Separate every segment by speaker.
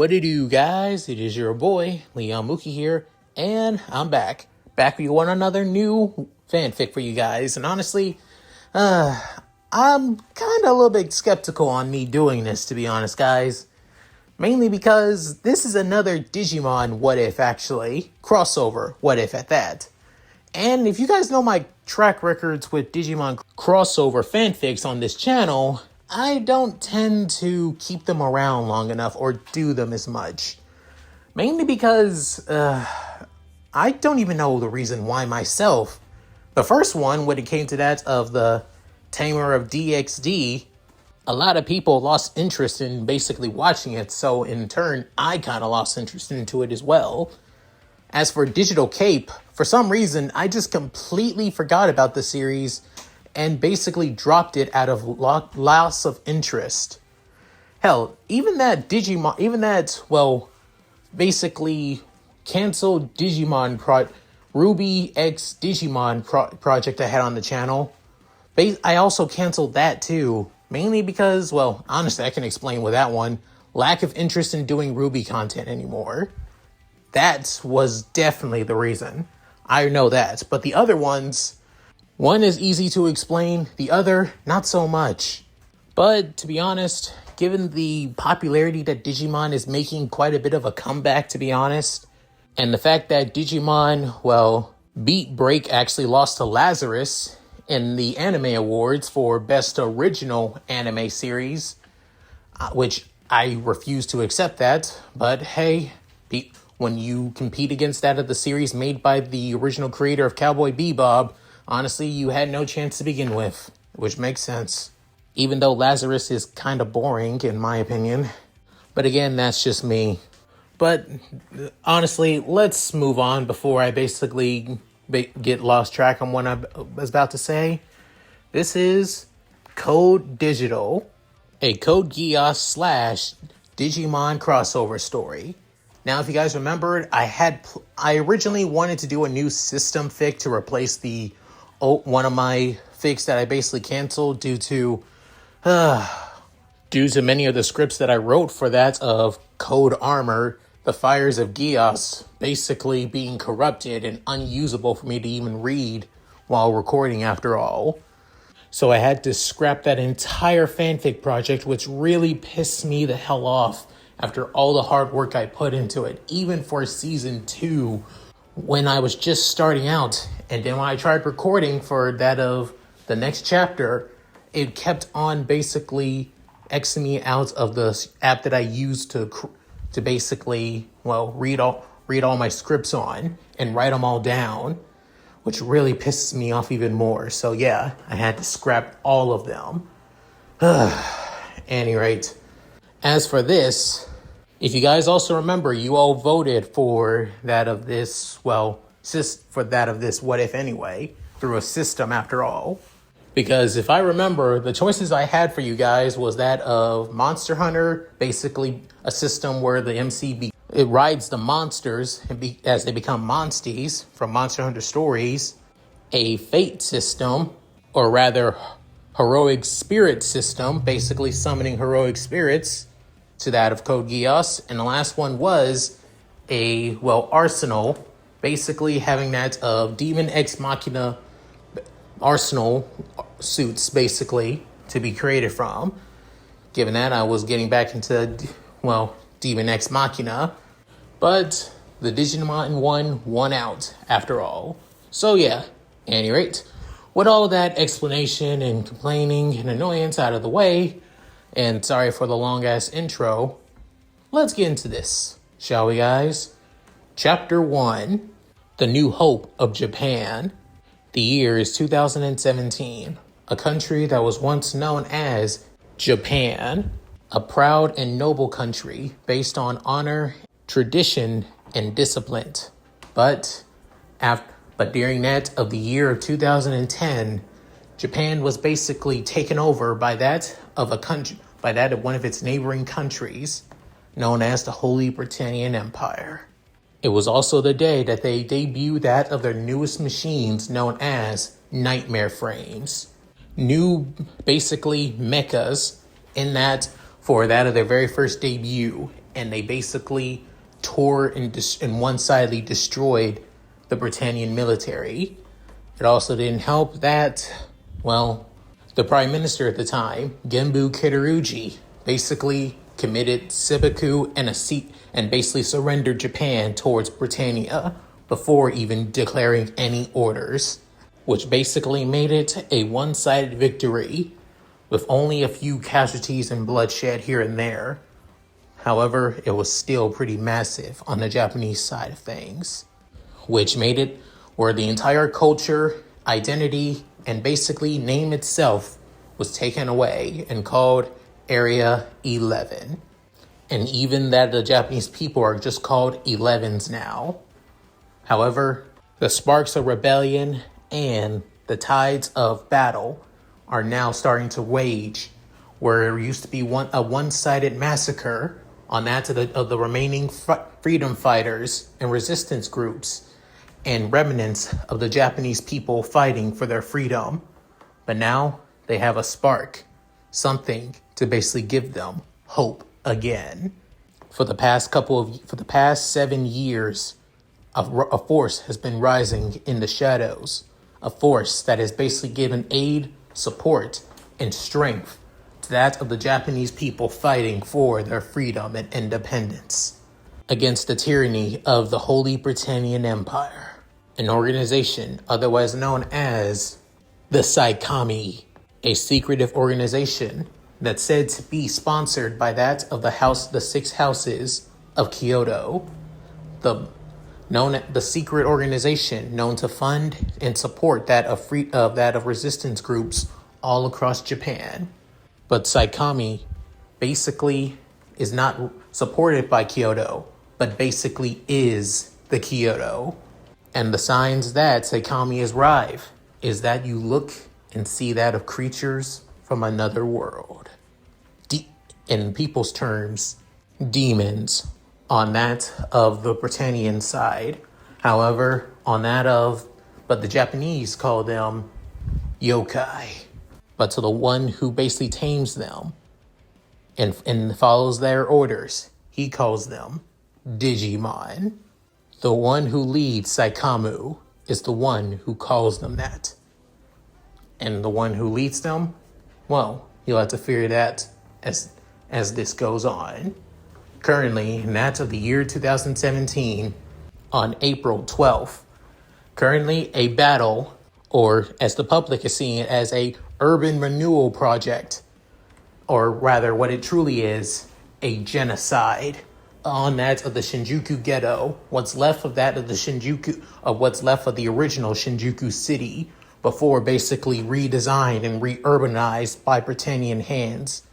Speaker 1: What it do, guys? It is your boy, Leon Mookie here, and I'm back. Back with one another new fanfic for you guys. And honestly, I'm kind of a little bit skeptical on me doing this, to be honest, guys. Mainly because this is another Digimon what if, actually. Crossover what if at that. And if you guys know my track records with Digimon crossover fanfics on this channel, I don't tend to keep them around long enough or do them as much. Mainly because I don't even know the reason why myself. The first one, when it came to that of the Tamer of DXD, a lot of people lost interest in basically watching it, so in turn, I kind of lost interest into it as well. As for Digital Cape, for some reason, I just completely forgot about the series and basically dropped it out of loss of interest. Hell, even that Digimon, basically canceled Digimon Ruby X Digimon project I had on the channel. I also canceled that too, mainly because, honestly, I can explain with that one. Lack of interest in doing Ruby content anymore. That was definitely the reason. I know that, but the other ones, one is easy to explain, the other, not so much. But to be honest, given the popularity that Digimon is making quite a bit of a comeback, to be honest, and the fact that Digimon, Beat Break actually lost to Lazarus in the Anime Awards for Best Original Anime Series, which I refuse to accept that, but hey, when you compete against that of the series made by the original creator of Cowboy Bebop, honestly, you had no chance to begin with, which makes sense. Even though Lazarus is kind of boring, in my opinion. But again, that's just me. But honestly, let's move on before I basically get lost track on what I was about to say. This is Code Digital, a Code Geass / Digimon crossover story. Now, if you guys remembered, I originally wanted to do a new system fic to replace one of my fics that I basically canceled due to many of the scripts that I wrote for that of Code Armor, the Fires of Geass, basically being corrupted and unusable for me to even read while recording after all. So I had to scrap that entire fanfic project, which really pissed me the hell off after all the hard work I put into it, even for season 2, when I was just starting out. And then when I tried recording for that of the next chapter, it kept on basically Xing me out of the app that I used to basically, read all my scripts on and write them all down, which really pisses me off even more. So yeah, I had to scrap all of them. Any rate, as for this, if you guys also remember, you all voted for that of this, what if anyway, through a system after all. Because if I remember, the choices I had for you guys was that of Monster Hunter, basically a system where the MC it rides the monsters as they become monsties from Monster Hunter stories, a Fate system, or rather Heroic Spirit system, basically summoning heroic spirits, to that of Code Geass, and the last one was Arsenal, basically having that of Demon Ex Machina Arsenal suits, basically, to be created from. Given that, I was getting back into, Demon Ex Machina, but the Digimon one won out, after all. So yeah, at any rate, with all that explanation and complaining and annoyance out of the way, and sorry for the long-ass intro, let's get into this, shall we, guys? Chapter 1, The New Hope of Japan. The year is 2017, a country that was once known as Japan, a proud and noble country based on honor, tradition, and discipline. But during that of the year of 2010, Japan was basically taken over by that of one of its neighboring countries, known as the Holy Britannian Empire. It was also the day that they debuted that of their newest machines, known as Nightmare Frames. New, basically, mechas in that for that of their very first debut. and they basically tore and one-sidedly destroyed the Britannian military. It also didn't help that, well, the prime minister at the time, Genbu Kitarugi, basically committed seppuku and basically surrendered Japan towards Britannia before even declaring any orders, which basically made it a one-sided victory with only a few casualties and bloodshed here and there. However, it was still pretty massive on the Japanese side of things, which made it where the entire culture, identity, and basically name itself was taken away and called Area 11. And even that the Japanese people are just called 11s now. However, the sparks of rebellion and the tides of battle are now starting to wage, where there used to be a one-sided massacre on that of the remaining freedom fighters and resistance groups and remnants of the Japanese people fighting for their freedom. But now they have a spark, something to basically give them hope again. For the past 7 years, a force has been rising in the shadows, a force that has basically given aid, support, and strength to that of the Japanese people fighting for their freedom and independence against the tyranny of the Holy Britannian Empire, an organization otherwise known as the Saikami, a secretive organization that's said to be sponsored by that of the 6 houses of Kyoto, the secret organization known to fund and support that of resistance groups all across Japan. But Saikami basically is not supported by Kyoto, but basically is the Kyoto. And the signs that Saikami is rife is that you look and see that of creatures from another world. In people's terms, demons on that of the Britannian side. However, but the Japanese call them yokai. But to the one who basically tames them and follows their orders, he calls them Digimon. The one who leads Saikamu is the one who calls them that. And the one who leads them, well, you'll have to figure that as this goes on. Currently, in that of the year 2017, on April 12th, currently a battle, or as the public is seeing it, as a urban renewal project, or rather what it truly is, a genocide on that of the Shinjuku ghetto, what's left of the original Shinjuku city before basically redesigned and re-urbanized by Britannian hands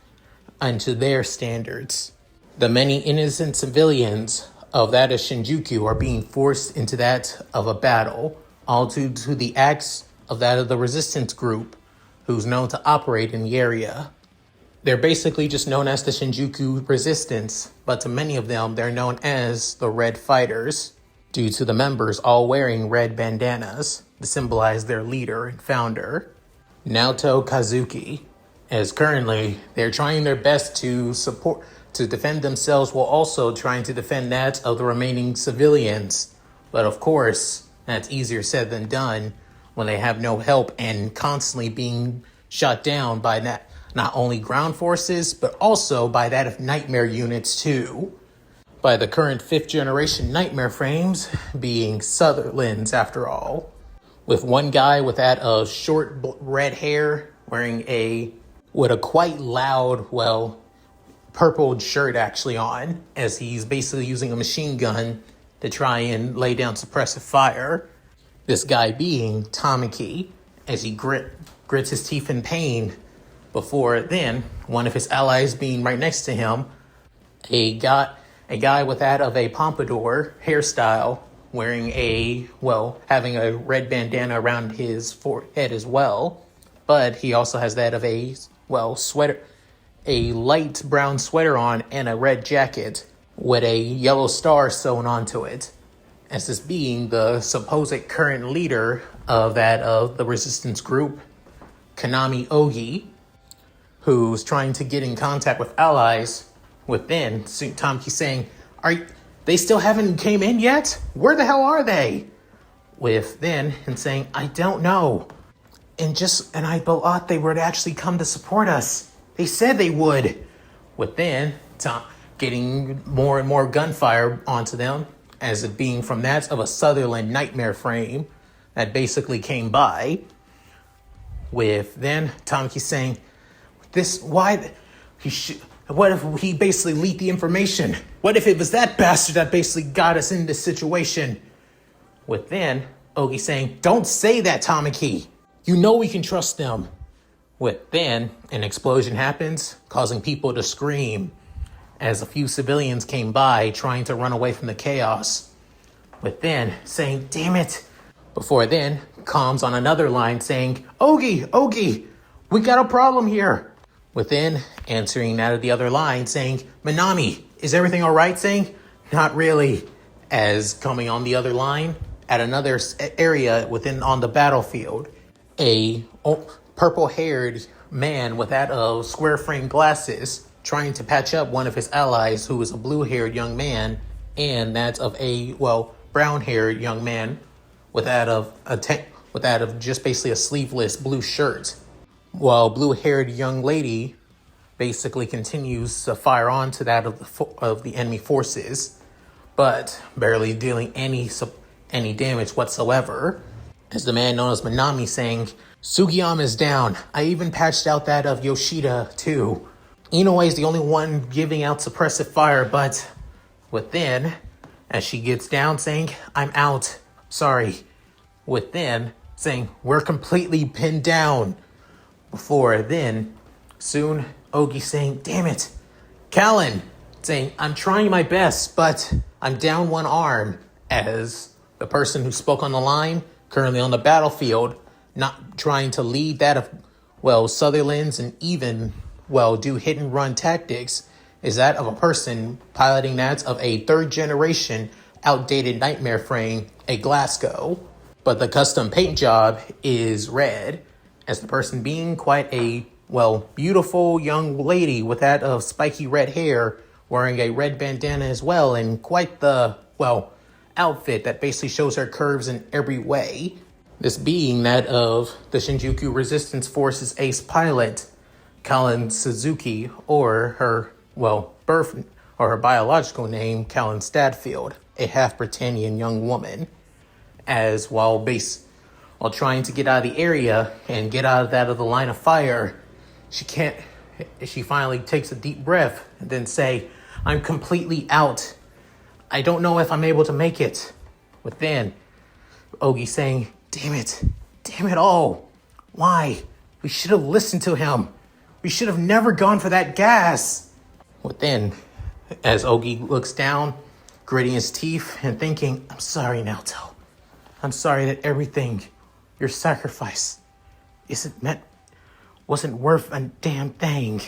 Speaker 1: unto their standards. The many innocent civilians of that of Shinjuku are being forced into that of a battle, all due to the acts of that of the resistance group who's known to operate in the area. They're basically just known as the Shinjuku Resistance, but to many of them, they're known as the Red Fighters, due to the members all wearing red bandanas to symbolize their leader and founder, Naoto Kazuki. As currently, they're trying their best to defend themselves while also trying to defend that of the remaining civilians. But of course, that's easier said than done when they have no help and constantly being shot down by not only ground forces, but also by that of nightmare units too. By the current 5th generation nightmare frames being Sutherland's after all. With one guy with that of short red hair with a quite loud, purpled shirt actually on, as he's basically using a machine gun to try and lay down suppressive fire. This guy being Tamaki, as he grits his teeth in pain. Before then, one of his allies being right next to him, a guy with that of a pompadour hairstyle, wearing having a red bandana around his forehead as well, but he also has that of a sweater, a light brown sweater on and a red jacket with a yellow star sewn onto it, as this being the supposed current leader of the resistance group, Kanami Ogi, who's trying to get in contact with allies, With then Tamaki saying, they still haven't came in yet? Where the hell are they? With then and saying, I don't know. And I thought they would actually come to support us. They said they would. With then Tom getting more and more gunfire onto them, as it being from that of a Sutherland nightmare frame that basically came by. With then Tamaki saying, what if he basically leaked the information? What if it was that bastard that basically got us in this situation? With then Ogi saying, don't say that, Tamaki. You know we can trust them. With then an explosion happens, causing people to scream as a few civilians came by trying to run away from the chaos. With then saying, damn it. Before then, comms on another line saying, Ogi, we got a problem here. Within answering that of the other line saying, Minami, is everything all right? Saying, not really. As coming on the other line, at another area on the battlefield, a purple-haired man with that of square-frame glasses trying to patch up one of his allies who is a blue-haired young man, and that of a, brown-haired young man with that of just basically a sleeveless blue shirt, while blue-haired young lady basically continues to fire on to that of the enemy forces, but barely dealing any damage whatsoever. As the man known as Minami saying, Sugiyama is down. I even patched out that of Yoshida too. Inoue is the only one giving out suppressive fire, but within, as she gets down saying, I'm out. Sorry. Within saying, we're completely pinned down. Before then, soon Ogi saying, damn it. Callan saying, I'm trying my best, but I'm down one arm. As the person who spoke on the line, currently on the battlefield, not trying to lead that of, Sutherland's and even, do hit and run tactics, is that of a person piloting that of a third generation outdated nightmare frame, a Glasgow. But the custom paint job is red, as the person being quite a, beautiful young lady with that of spiky red hair, wearing a red bandana as well, and quite the, outfit that basically shows her curves in every way. This being that of the Shinjuku Resistance Force's ace pilot, Kallen Suzuki, or her, her biological name, Kallen Stadfield, a half-Britannian young woman. As while trying to get out of the area and get out of the line of fire, she finally takes a deep breath and then say, I'm completely out. I don't know if I'm able to make it. But then, Ogi saying, damn it all. Why? We should have listened to him. We should have never gone for that gas. But then, as Ogi looks down, gritting his teeth and thinking, I'm sorry, Naoto. I'm sorry that everything, your sacrifice, wasn't worth a damn thing.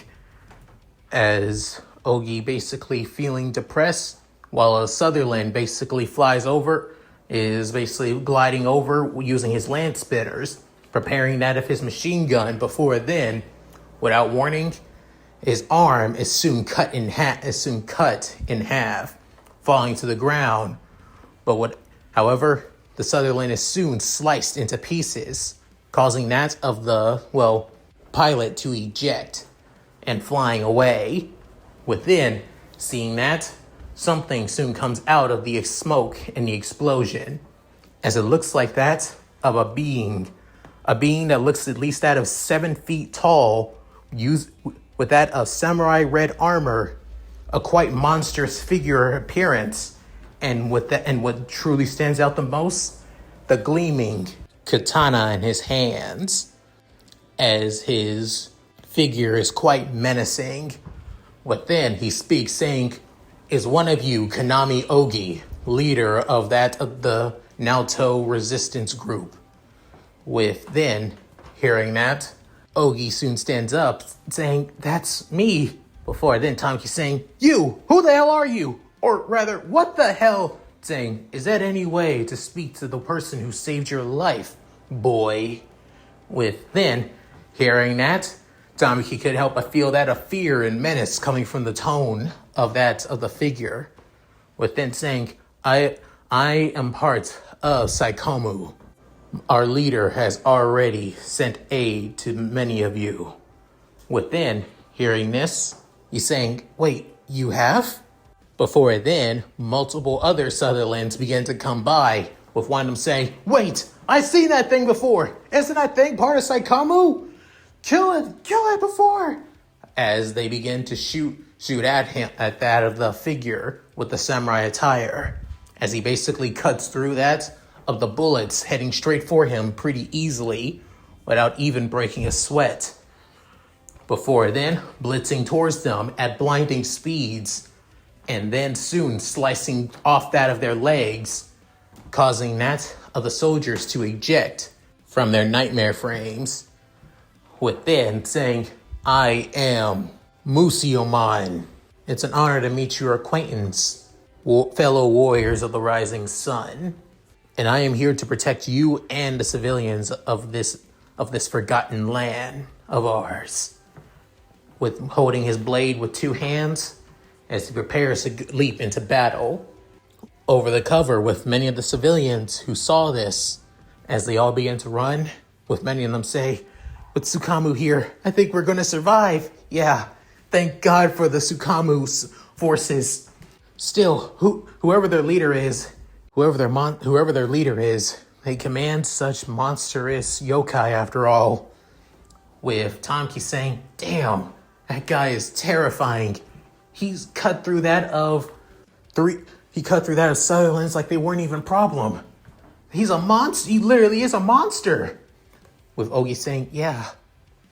Speaker 1: As Ogi basically feeling depressed, while a Sutherland basically is basically gliding over using his land spinners, preparing that of his machine gun. Before then, without warning, his arm is soon cut in half, falling to the ground. However, the Sutherland is soon sliced into pieces, causing that of the, pilot to eject and flying away. Within, seeing that, something soon comes out of the smoke and the explosion, as it looks like that of a being that looks at least that of 7 feet tall, used with that of samurai red armor, a quite monstrous figure appearance, and what truly stands out the most, the gleaming katana in his hands, as his figure is quite menacing. But then he speaks saying, is one of you Kanami Ogi, leader of the Naoto resistance group? With then, hearing that, Ogi soon stands up saying, that's me. Before then, Tamaki saying, you, who the hell are you? Or rather, what the hell? Saying, is that any way to speak to the person who saved your life, boy? With then, hearing that, Tamaki could help but feel that of fear and menace coming from the tone of the figure, within saying, I am part of Saikomu. Our leader has already sent aid to many of you. Within hearing this, he's saying, wait, you have? Before then, multiple other Sutherlands began to come by, with one of them saying, wait, I've seen that thing before. Isn't that thing part of Saikomu? Kill it before. As they begin to shoot at that of the figure with the samurai attire, as he basically cuts through that of the bullets heading straight for him pretty easily without even breaking a sweat. Before then, blitzing towards them at blinding speeds, and then soon slicing off that of their legs, causing that of the soldiers to eject from their nightmare frames, within saying, I am Museomon. It's an honor to meet your acquaintance, fellow warriors of the rising sun, and I am here to protect you and the civilians of this forgotten land of ours. With holding his blade with two hands as he prepares to leap into battle. Over the cover with many of the civilians who saw this, as they all began to run, with many of them say, with Tsukamu here, I think we're going to survive. Yeah, thank God for the Tsukamu's forces. Still, whoever their leader is, they command such monstrous yokai after all. With Tamaki saying, damn, that guy is terrifying. He's cut through that of Sutherland's like they weren't even a problem. He's a monster. He literally is a monster. With Ogi saying, yeah,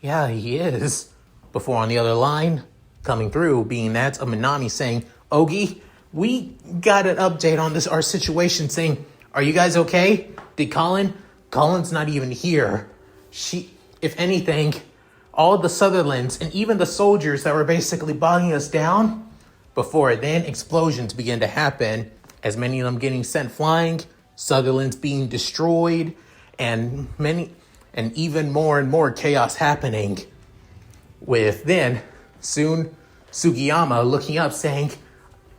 Speaker 1: he is. Before on the other line, coming through, being that of Minami saying, Ogi, we got an update on our situation saying, are you guys okay? Did Colin's not even here. If anything, all the Sutherlands and even the soldiers that were basically bogging us down, before then explosions began to happen, as many of them getting sent flying, Sutherlands being destroyed, and even more and more chaos happening. With then, soon, Sugiyama looking up saying,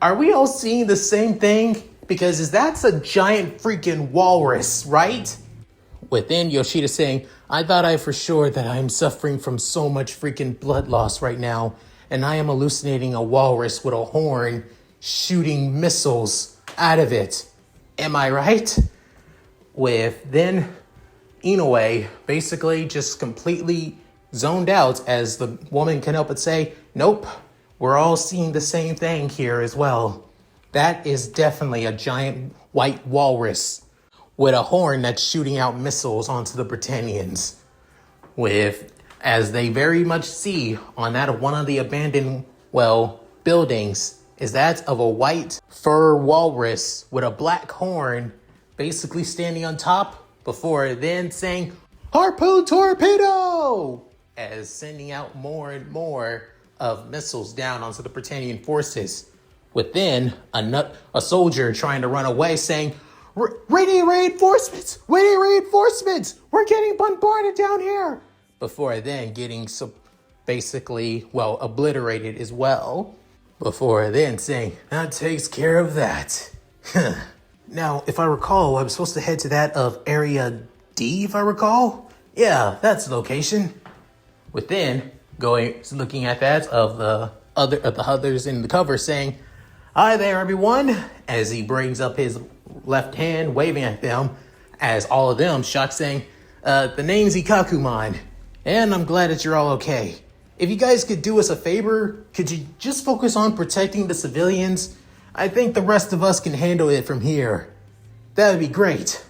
Speaker 1: are we all seeing the same thing? Because that's a giant freaking walrus, right? Within, Yoshida saying, I thought for sure that I am suffering from so much freaking blood loss right now, and I am hallucinating a walrus with a horn shooting missiles out of it. Am I right? With then Inoue basically just completely zoned out, as the woman can help but say, nope, we're all seeing the same thing here as well. That is definitely a giant white walrus with a horn that's shooting out missiles onto the Britannians. As they very much see on that of one of the abandoned, buildings, is that of a white fur walrus with a black horn basically standing on top, before then saying, harpoon torpedo! As sending out more and more of missiles down onto the Britannian forces. Within, a soldier trying to run away saying, reinforcements! Reinforcements! We're getting bombarded down here! Before then getting obliterated as well. Before then saying, that takes care of that. Now, if I recall, I'm supposed to head to that of Area D, if I recall? Yeah, that's the location. Within, looking at that of the others in the cover saying, hi there, everyone, as he brings up his left hand, waving at them, as all of them shocked saying, the name's Ikakumon, and I'm glad that you're all okay. If you guys could do us a favor, could you just focus on protecting the civilians? I think the rest of us can handle it from here. That would be great.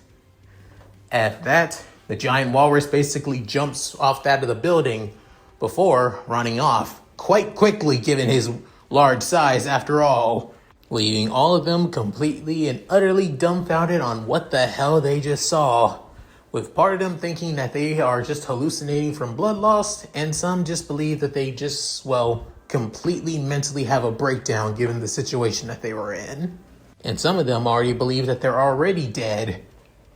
Speaker 1: At that, the giant walrus basically jumps off that of the building before running off, quite quickly given his large size after all, leaving all of them completely and utterly dumbfounded on what the hell they just saw, with part of them thinking that they are just hallucinating from blood loss, and some just believe that they just, completely mentally have a breakdown given the situation that they were in. And some of them already believe that they're already dead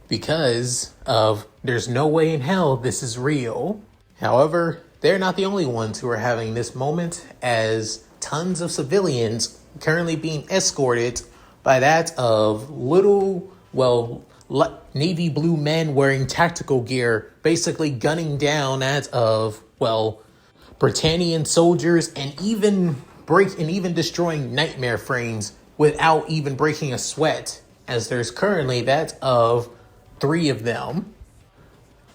Speaker 1: because of there's no way in hell this is real. However, they're not the only ones who are having this moment, as tons of civilians currently being escorted by that of little, navy blue men wearing tactical gear, basically gunning down that of, Britannian soldiers, and even destroying nightmare frames without even breaking a sweat, as there's currently that of 3 of them.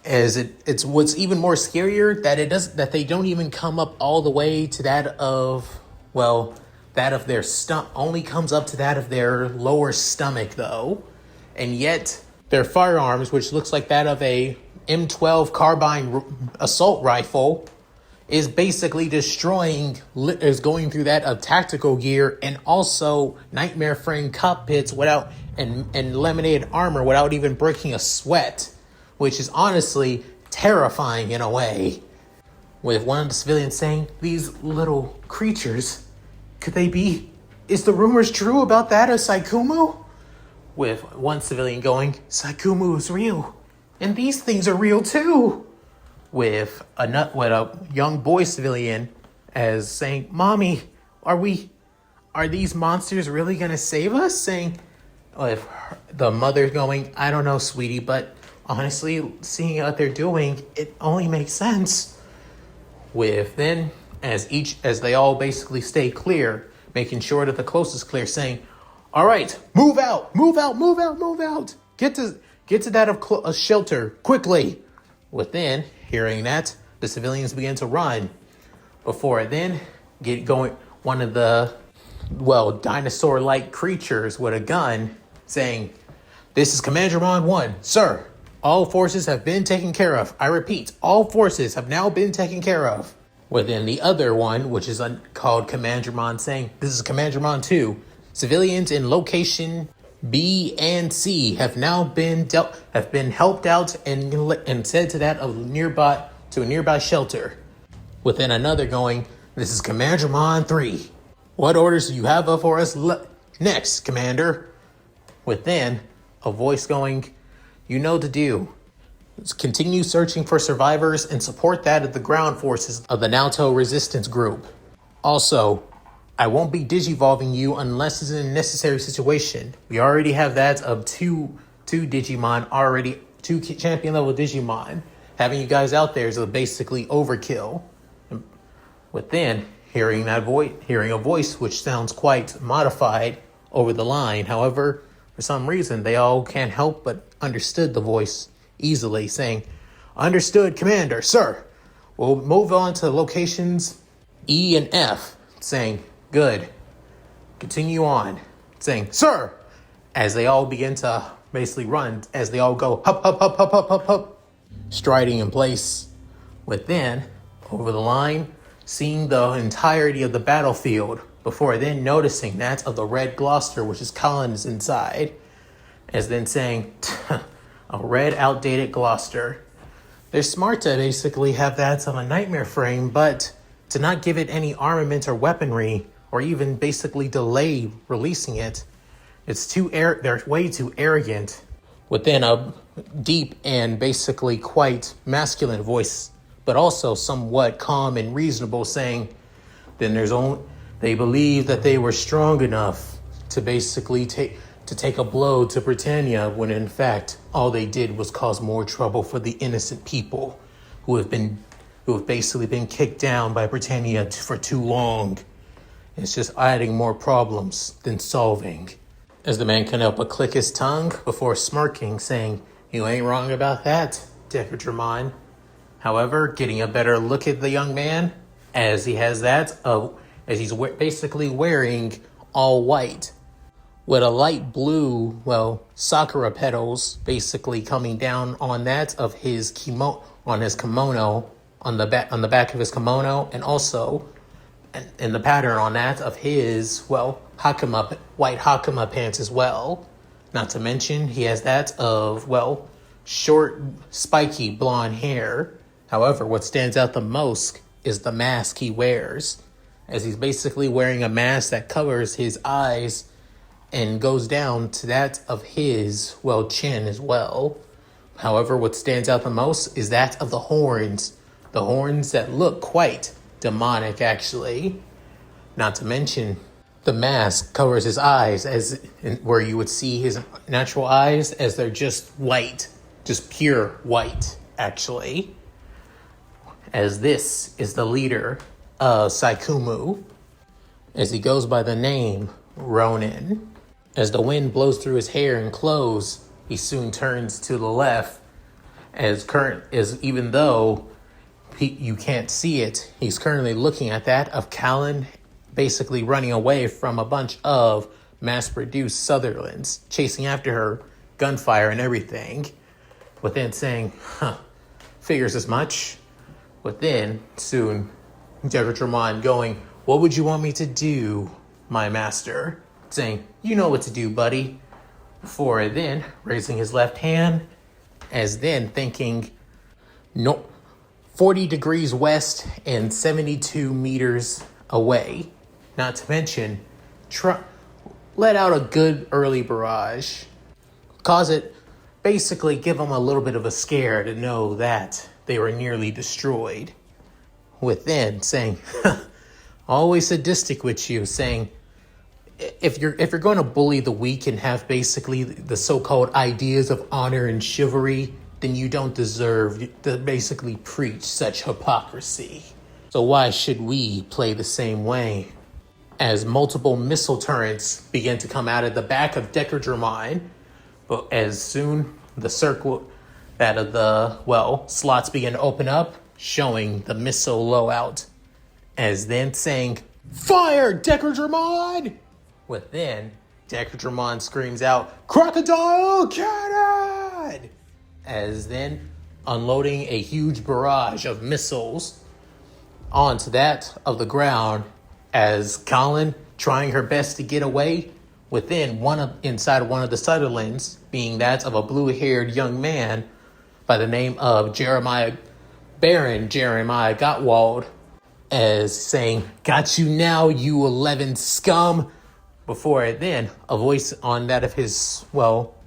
Speaker 1: As it's what's even more scarier that they don't even come up all the way to that of their stomach, only comes up to that of their lower stomach though, and yet their firearms, which looks like that of a M12 carbine assault rifle, is basically is going through that of tactical gear and also nightmare frame cockpits and laminated armor without even breaking a sweat, which is honestly terrifying in a way. With one of the civilians saying, "These little creatures, is the rumors true about that of Saikumu?" With one civilian going, "Saikumu is real, and these things are real too." With a young boy civilian as saying, "Mommy, are these monsters really gonna save us?" Saying, with the mother going, "I don't know, sweetie, but honestly, seeing what they're doing, it only makes sense." With then, as they all basically stay clear, making sure that the closest clear, saying, "All right, move out, move out, move out, move out. Get to that of a shelter quickly." Within hearing that, the civilians begin to run. Before then, get going, one of the dinosaur-like creatures with a gun, saying, "This is Commandramon 1, sir. All forces have been taken care of. I repeat, all forces have now been taken care of." Within the other one, which is called Commandramon, saying, "This is Commandramon 2. Civilians in location B and C have now been helped out and sent to a nearby shelter." Within another going, "This is Commandramon 3. What orders do you have for us next, Commander?" Within a voice going, "You know the do. Continue searching for survivors and support that of the ground forces of the Naoto Resistance Group. Also, I won't be digivolving you unless it's in a necessary situation. We already have that of two Digimon already, 2 champion level Digimon. Having you guys out there is basically overkill." Within hearing a voice which sounds quite modified over the line. However, for some reason, they all can't help but understood the voice easily, saying, "Understood, Commander, sir. We'll move on to locations E and F," saying, "Good. Continue on," saying, "Sir," as they all begin to basically run, as they all go, "Hup, hup, hup, hup, hup, hup, hup," striding in place. Within, over the line, seeing the entirety of the battlefield, before then noticing that of the red Gloucester, which is Collins inside, as then saying, "A red outdated Gloucester. They're smart to basically have that of a nightmare frame, but to not give it any armament or weaponry, or even basically delay releasing it, they're way too arrogant." Within a deep and basically quite masculine voice, but also somewhat calm and reasonable, saying, they believe that they were strong enough to basically take a blow to Britannia, when in fact all they did was cause more trouble for the innocent people who have basically been kicked down by Britannia for too long. It's just adding more problems than solving. As the man couldn't help but click his tongue before smirking, saying, "You ain't wrong about that, Dramon." However, getting a better look at the young man, as he's basically wearing all white, with a light blue, sakura petals basically coming down on that of his kimono, on the back of his kimono, and also in the pattern on that of his, white hakama pants as well. Not to mention, he has that of, short, spiky blonde hair. However, what stands out the most is the mask he wears, as he's basically wearing a mask that covers his eyes and goes down to that of his, chin as well. However, what stands out the most is that of the horns, The horns that look quite demonic, actually. Not to mention, the mask covers his eyes, where you would see his natural eyes as they're just white, just pure white, actually. As this is the leader of Saikumu, as he goes by the name Ronin. As the wind blows through his hair and clothes, he soon turns to the left, even though you can't see it, he's currently looking at that of Callan, basically running away from a bunch of mass-produced Sutherlands, chasing after her, gunfire and everything. Within saying, figures as much. Within, soon, Digimon going, what would you want me to do, my master? Saying, you know what to do, buddy. Before then, raising his left hand, as then thinking, no, 40 degrees west and 72 meters away. Not to mention, let out a good early barrage. Basically give them a little bit of a scare to know that they were nearly destroyed. Within saying, always sadistic with you, saying, if you're going to bully the weak and have basically the so-called ideas of honor and chivalry, then you don't deserve to basically preach such hypocrisy. So why should we play the same way? As multiple missile turrets begin to come out of the back of Digimon, but as soon the circle that of the slots begin to open up, showing the missile loadout, as then saying, "Fire, Digimon!" Within, Digimon screams out, "Crocodile Cannon!" As then unloading a huge barrage of missiles onto that of the ground, as Colin trying her best to get away inside one of the Sutherlands, being that of a blue-haired young man by the name of Baron Jeremiah Gottwald, as saying, "Got you now, you 11 scum." Before then, a voice on that of his,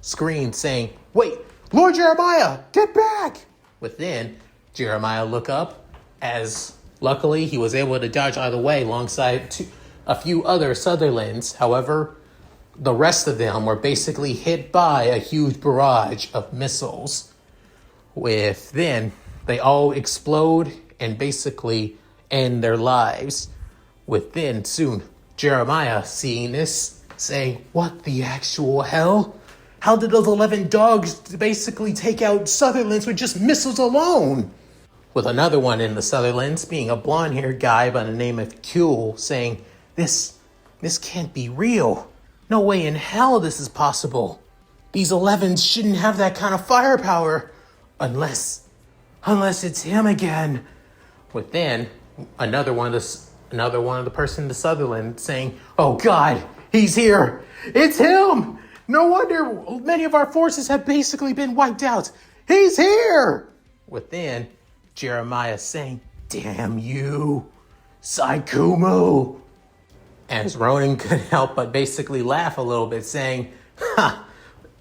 Speaker 1: screen saying, "Wait, Lord Jeremiah, get back!" Within, Jeremiah look up, as luckily he was able to dodge out of the way alongside a few other Sutherlands. However, the rest of them were basically hit by a huge barrage of missiles. Within, they all explode and basically end their lives. Within, soon, Jeremiah, seeing this, saying, "What the actual hell? How did those 11 dogs basically take out Sutherlands with just missiles alone?" With another one in the Sutherlands, being a blonde-haired guy by the name of Kuhl, saying, This can't be real. No way in hell this is possible. These 11s shouldn't have that kind of firepower. Unless it's him again." Within, another one of the person in the Sutherland saying, "Oh God, he's here. It's him. No wonder many of our forces have basically been wiped out. He's here." Within, Jeremiah saying, "Damn you, Saikumu." As Ronin couldn't help but basically laugh a little bit, saying, "Ha,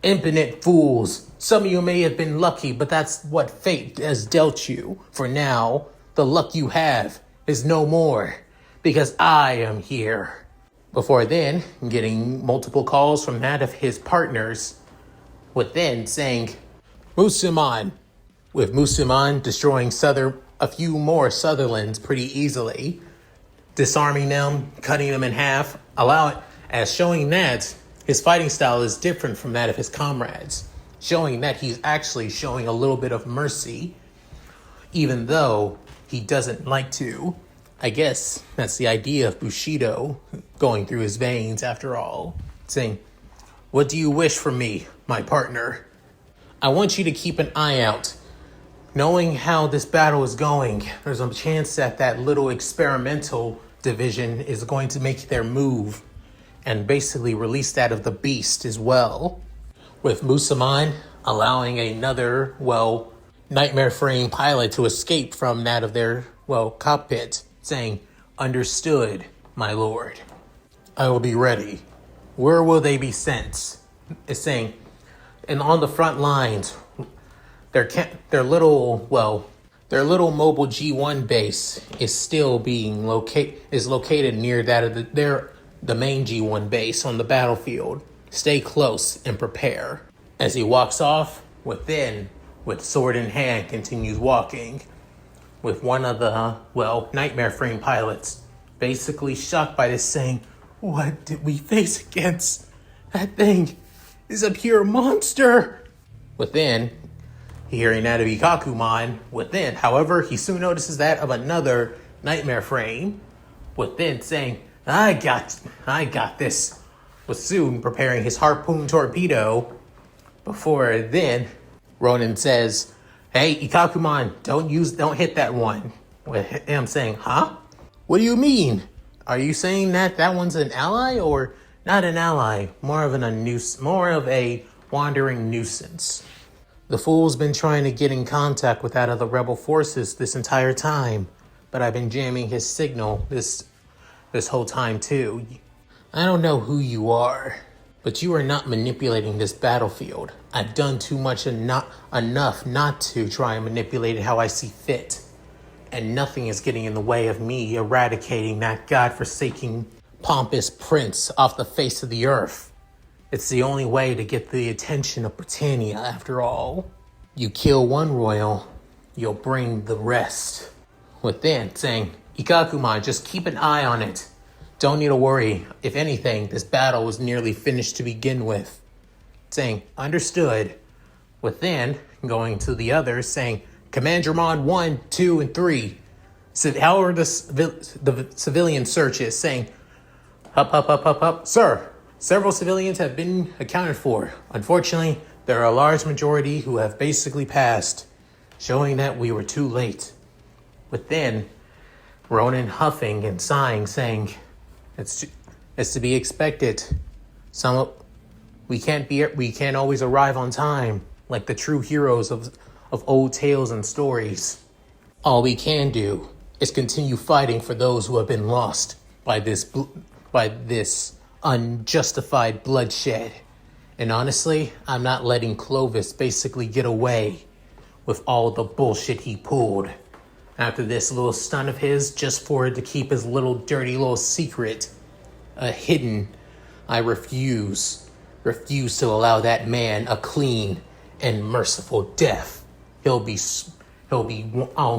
Speaker 1: impotent fools. Some of you may have been lucky, but that's what fate has dealt you. For now, the luck you have is no more, because I am here." Before then, getting multiple calls from that of his partners, within saying, "Musuman," with Musuman destroying a few more Sutherlands pretty easily, disarming them, cutting them in half, showing that his fighting style is different from that of his comrades, showing that he's actually showing a little bit of mercy, even though he doesn't like to. I guess that's the idea of Bushido going through his veins after all, saying, "What do you wish from me, my partner? I want you to keep an eye out. Knowing how this battle is going, there's a chance that little experimental division is going to make their move and basically release that of the beast as well." With Musaman allowing another, nightmare-frame pilot to escape from that of their, cockpit, saying, "Understood, my lord. I will be ready. Where will they be sent?" It's saying, and on the front lines, their Their little mobile G1 base is still being located near that of the main G1 base on the battlefield. Stay close and prepare. As he walks off, within, with sword in hand, continues walking, with one of the, Nightmare Frame pilots basically shocked by this, saying, "What did we face against? That thing is a pure monster." Within, hearing that of Ikakumon, within, however, he soon notices that of another Nightmare Frame, within, saying, I got this, was soon preparing his harpoon torpedo. Before then, Ronin says, "Hey, Ikakumon, don't hit that one." With him saying, "Huh? What do you mean? Are you saying that one's an ally or not an ally? More of a wandering nuisance. The fool's been trying to get in contact with that of the rebel forces this entire time, but I've been jamming his signal this whole time too. I don't know who you are, but you are not manipulating this battlefield. I've done too much and not enough not to try and manipulate it how I see fit. And nothing is getting in the way of me eradicating that godforsaken pompous prince off the face of the earth. It's the only way to get the attention of Britannia, after all. You kill one royal, you'll bring the rest." Within, saying, "Ikakumon, just keep an eye on it. Don't need to worry. If anything, this battle was nearly finished to begin with." Saying, "Understood." Within, going to the others, saying, "Commandramon 1, 2, and 3. How are the civilian searches?" Saying, Up. "Sir, several civilians have been accounted for. Unfortunately, there are a large majority who have basically passed, showing that we were too late." Within, Ronin huffing and sighing, saying, It's to be expected. We can't always arrive on time, like the true heroes of old tales and stories. All we can do is continue fighting for those who have been lost by this unjustified bloodshed. And honestly, I'm not letting Clovis basically get away with all the bullshit he pulled after this little stunt of his, just for it to keep his little dirty little secret hidden. I refuse to allow that man a clean and merciful death. I'm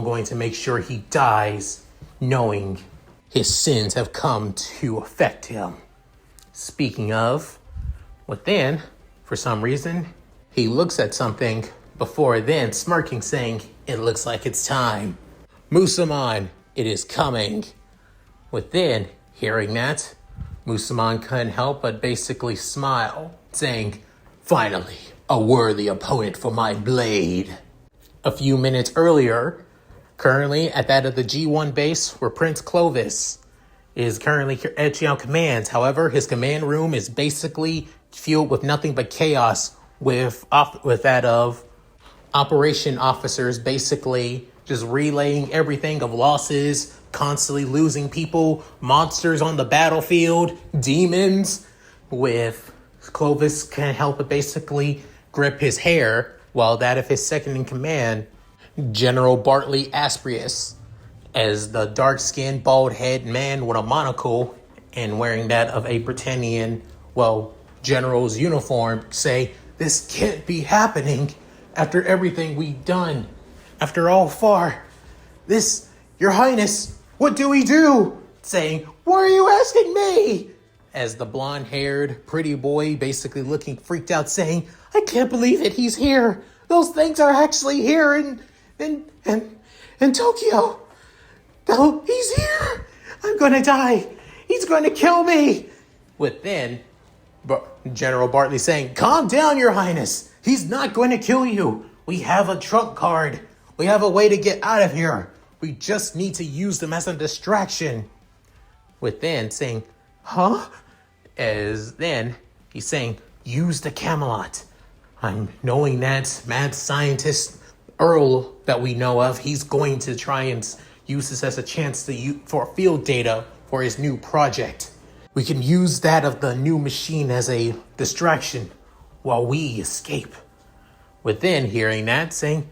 Speaker 1: going to make sure he dies knowing his sins have come to affect him. Speaking of, within, for some reason, he looks at something before then, smirking, saying, "It looks like it's time. Musamon, it is coming." Within, hearing that, Musamon couldn't help but basically smile, saying, "Finally, a worthy opponent for my blade." A few minutes earlier, currently at that of the G1 base where Prince Clovis is currently etching out commands. However, his command room is basically filled with nothing but chaos, with that of operation officers basically just relaying everything of losses, constantly losing people, monsters on the battlefield, demons, with Clovis can't help but basically grip his hair, while that of his second in command, General Bartley Asprius, as the dark-skinned, bald-headed man with a monocle and wearing that of a Britannian, general's uniform, say, "This can't be happening after everything we've done. After all far. This, Your Highness, what do we do?" Saying, "Why are you asking me?" As the blonde-haired, pretty boy basically looking freaked out, saying, "I can't believe it, he's here. Those things are actually here in Tokyo. No, he's here. I'm gonna die. He's gonna kill me." Within, General Bartley saying, "Calm down, Your Highness. He's not going to kill you. We have a trump card. We have a way to get out of here. We just need to use them as a distraction." Within, saying, "Huh?" As then, he's saying, "Use the Camelot. I'm knowing that mad scientist Earl that we know of, he's going to try and use this as a chance for field data for his new project. We can use that of the new machine as a distraction while we escape." Within, hearing that, saying,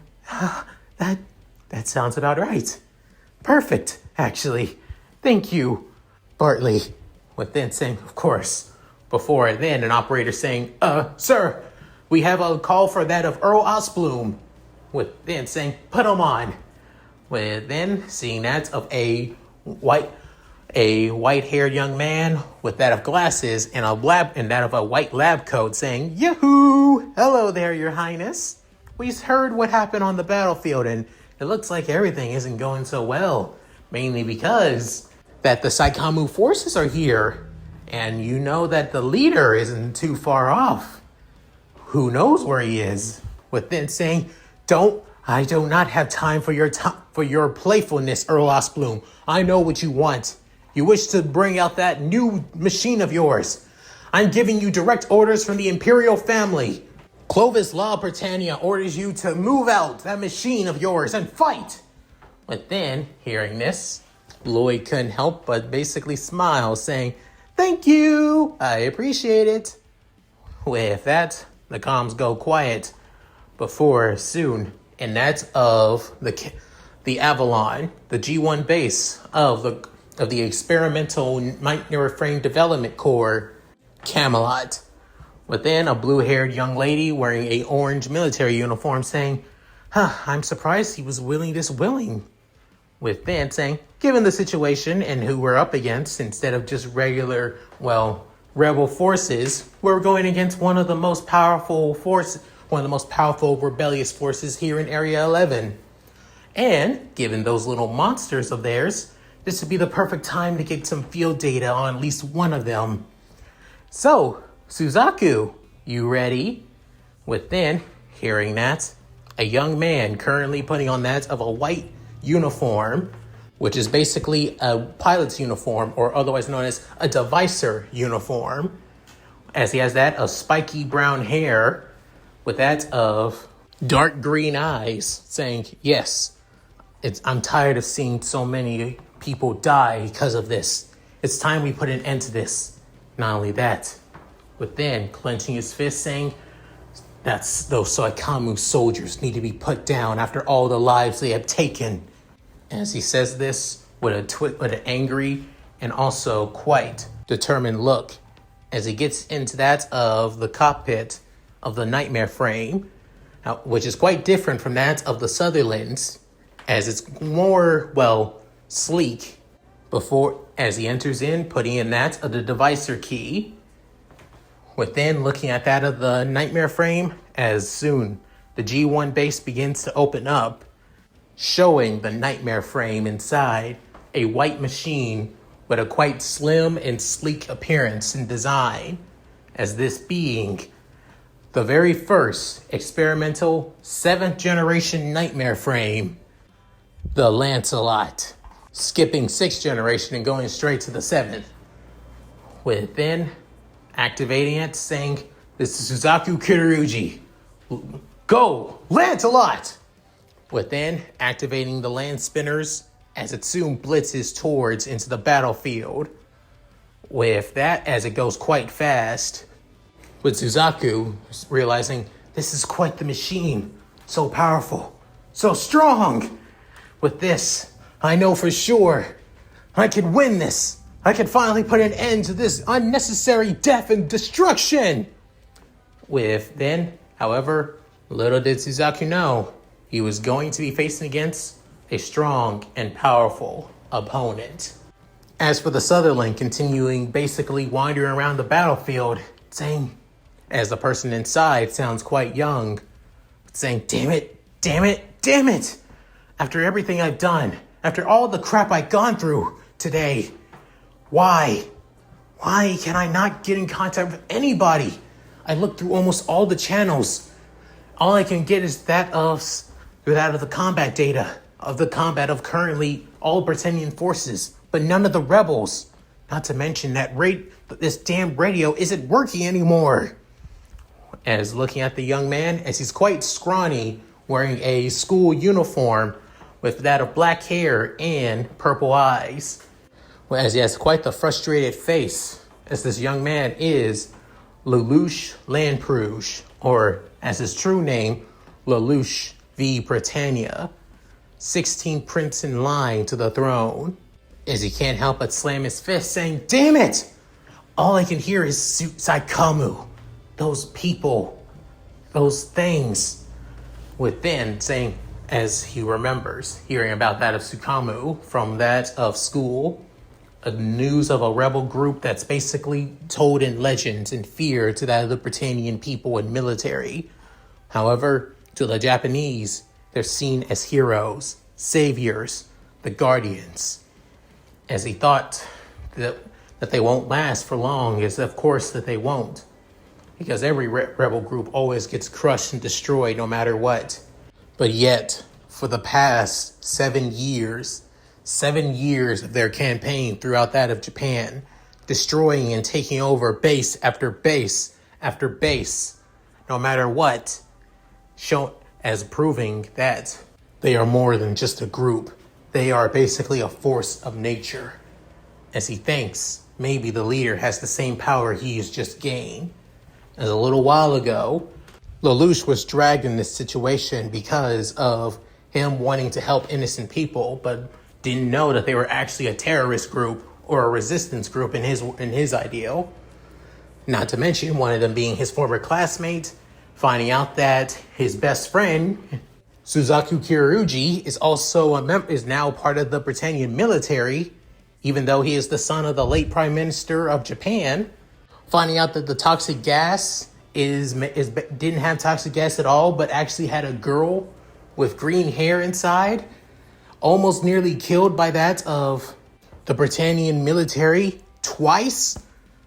Speaker 1: that sounds about right. Perfect, actually. Thank you, Bartley. With then saying, of course. Before then, an operator saying, sir, we have a call for that of Earl Osbloom. With then saying, put him on. With then seeing that of a white-haired young man with that of glasses and that of a white lab coat saying, Yahoo! Hello there, Your Highness. We heard what happened on the battlefield, and it looks like everything isn't going so well. Mainly because that the Saikamu forces are here, and you know that the leader isn't too far off. Who knows where he is? With then saying, I do not have time for your playfulness, Earl Osbloom. I know what you want. You wish to bring out that new machine of yours. I'm giving you direct orders from the Imperial family. Clovis Law Britannia orders you to move out that machine of yours and fight. But then, hearing this, Lloyd couldn't help but basically smile, saying, thank you, I appreciate it. With that, the comms go quiet before soon, and that's of the Avalon, the G1 base of the experimental Nightmare Frame Development Core, Camelot. Within, a blue-haired young lady wearing a orange military uniform saying, I'm surprised he was this willing. With Van saying, given the situation and who we're up against, instead of just regular, rebel forces, we're going against one of the most powerful rebellious forces here in Area 11. And, given those little monsters of theirs, this would be the perfect time to get some field data on at least one of them. So, Suzaku, you ready? Within, hearing that, a young man currently putting on that of a white uniform, which is basically a pilot's uniform, or otherwise known as a devicer uniform, as he has that of spiky brown hair with that of dark green eyes, saying, yes, I'm tired of seeing so many people die because of this. It's time we put an end to this. Not only that, but then clenching his fist saying, those Saikamu soldiers need to be put down after all the lives they have taken. As he says this with an angry and also quite determined look, as he gets into that of the cockpit of the Nightmare Frame, which is quite different from that of the Sutherlands, as it's more, sleek, as he enters in, putting in that of the devicer key, within looking at that of the Nightmare Frame, as soon the G1 base begins to open up, showing the Nightmare Frame inside, a white machine with a quite slim and sleek appearance and design, as this being the very first experimental 7th generation Nightmare Frame, the Lancelot, skipping 6th generation and going straight to the 7th. Within, activating it, saying, this is Suzaku Kiruji. Go, Lancelot! Within, activating the land spinners as it soon blitzes towards into the battlefield. With that, as it goes quite fast, with Suzaku realizing this is quite the machine. So powerful, so strong. With this, I know for sure I can win this. I can finally put an end to this unnecessary death and destruction. With then, however, little did Suzaku know, he was going to be facing against a strong and powerful opponent. As for the Sutherland continuing basically wandering around the battlefield, saying, as the person inside sounds quite young, saying, damn it, damn it, damn it. After everything I've done, after all the crap I've gone through today, why can I not get in contact with anybody? I looked through almost all the channels. All I can get is that of the combat data, of the combat of currently all Britannian forces, but none of the rebels. Not to mention that this damn radio isn't working anymore. As looking at the young man, as he's quite scrawny, wearing a school uniform with that of black hair and purple eyes. As he has quite the frustrated face, as this young man is Lelouch Landprouge, or as his true name, Lelouch V. Britannia, 16 prince in line to the throne, as he can't help but slam his fist, saying, "Damn it! All I can hear is Saikamu. Those people, those things." Within, saying, as he remembers hearing about that of Sukamu from that of school, a news of a rebel group that's basically told in legends and fear to that of the Britannian people and military. However, to the Japanese, they're seen as heroes, saviors, the guardians. As he thought that they won't last for long, is of course that they won't. Because every rebel group always gets crushed and destroyed no matter what. But yet, for the past 7 years of their campaign throughout that of Japan, destroying and taking over base after base after base, no matter what, shown as proving that they are more than just a group. They are basically a force of nature. As he thinks maybe the leader has the same power he has just gained. As a little while ago, Lelouch was dragged in this situation because of him wanting to help innocent people, but didn't know that they were actually a terrorist group or a resistance group in his ideal. Not to mention one of them being his former classmate, finding out that his best friend, Suzaku Kiryuji, is now part of the Britannian military, even though he is the son of the late Prime Minister of Japan. Finding out that the toxic gas didn't have toxic gas at all, but actually had a girl with green hair inside, almost nearly killed by that of the Britannian military twice.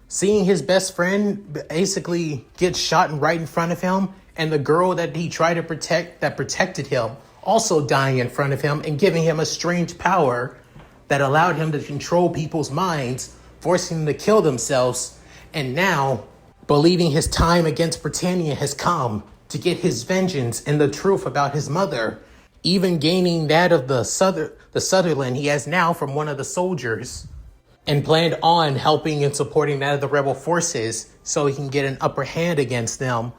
Speaker 1: Seeing his best friend basically get shot right in front of him, and the girl that he tried to protect, that protected him, also dying in front of him and giving him a strange power that allowed him to control people's minds, forcing them to kill themselves. And now, believing his time against Britannia has come to get his vengeance and the truth about his mother, even gaining that of the Sutherland he has now from one of the soldiers, and planned on helping and supporting that of the rebel forces so he can get an upper hand against them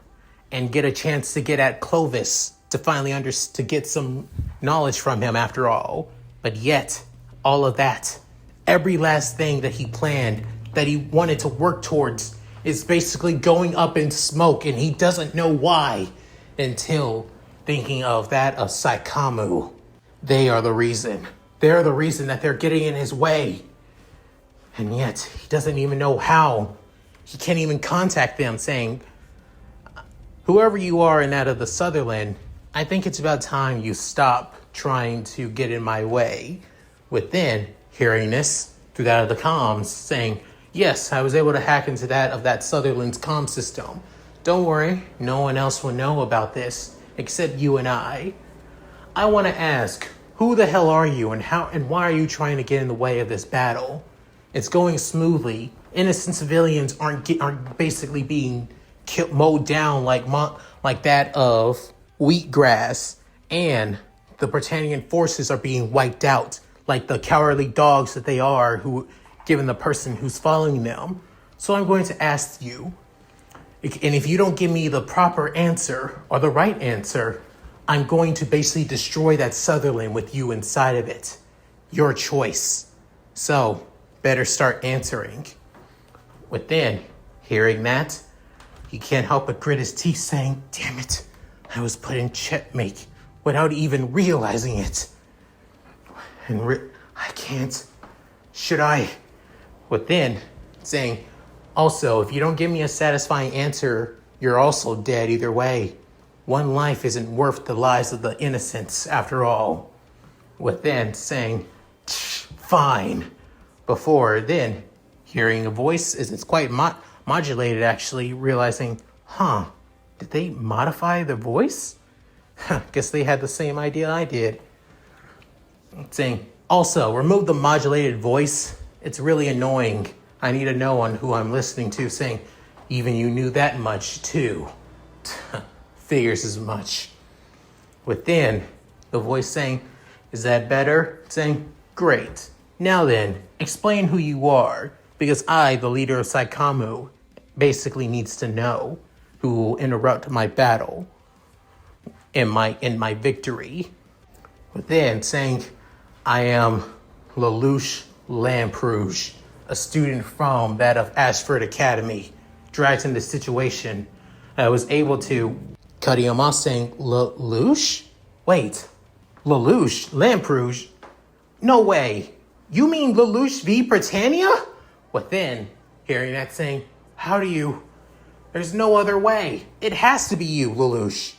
Speaker 1: and get a chance to get at Clovis to finally to get some knowledge from him after all. But yet, all of that, every last thing that he planned, that he wanted to work towards, is basically going up in smoke, and he doesn't know why until thinking of that of Saikamu. They are the reason. They're the reason that they're getting in his way. And yet, he doesn't even know how. He can't even contact them saying, "Whoever you are in that of the Sutherland, I think it's about time you stop trying to get in my way." Within, hearing this through that of the comms, saying, "Yes, I was able to hack into that Sutherland's comm system. Don't worry, no one else will know about this except you and I. I want to ask, who the hell are you and why are you trying to get in the way of this battle? It's going smoothly. Innocent civilians aren't basically being mowed down like that of wheatgrass, and the Britannian forces are being wiped out like the cowardly dogs that they are, given the person who's following them. So I'm going to ask you, and if you don't give me the proper answer or the right answer, I'm going to basically destroy that Sutherland with you inside of it. Your choice. So, better start answering." Within, hearing that, he can't help but grit his teeth, saying, "Damn it, I was put in checkmate without even realizing it. And I can't. Should I?" Within, saying, "Also, if you don't give me a satisfying answer, you're also dead either way. One life isn't worth the lives of the innocents, after all." Within, saying, "Fine." Before then, hearing a voice, as it's quite modulated actually, realizing, did they modify the voice? Guess they had the same idea I did. Saying, "Also, remove the modulated voice. It's really annoying. I need to know on who I'm listening to." Saying, "Even you knew that much too." Figures as much. Within, the voice saying, "Is that better?" Saying, "Great. Now then, explain who you are, because I, the leader of Saikamu, basically needs to know who will interrupt my battle and my victory." But then saying, I am Lelouch Lamperouge, a student from that of Ashford Academy, dragged in this situation. I was able to cut him off saying, Lelouch? Wait, Lelouch Lamperouge? No way. You mean Lelouch v. Britannia? But then, hearing that saying, how do you... There's no other way. It has to be you, Lelouch.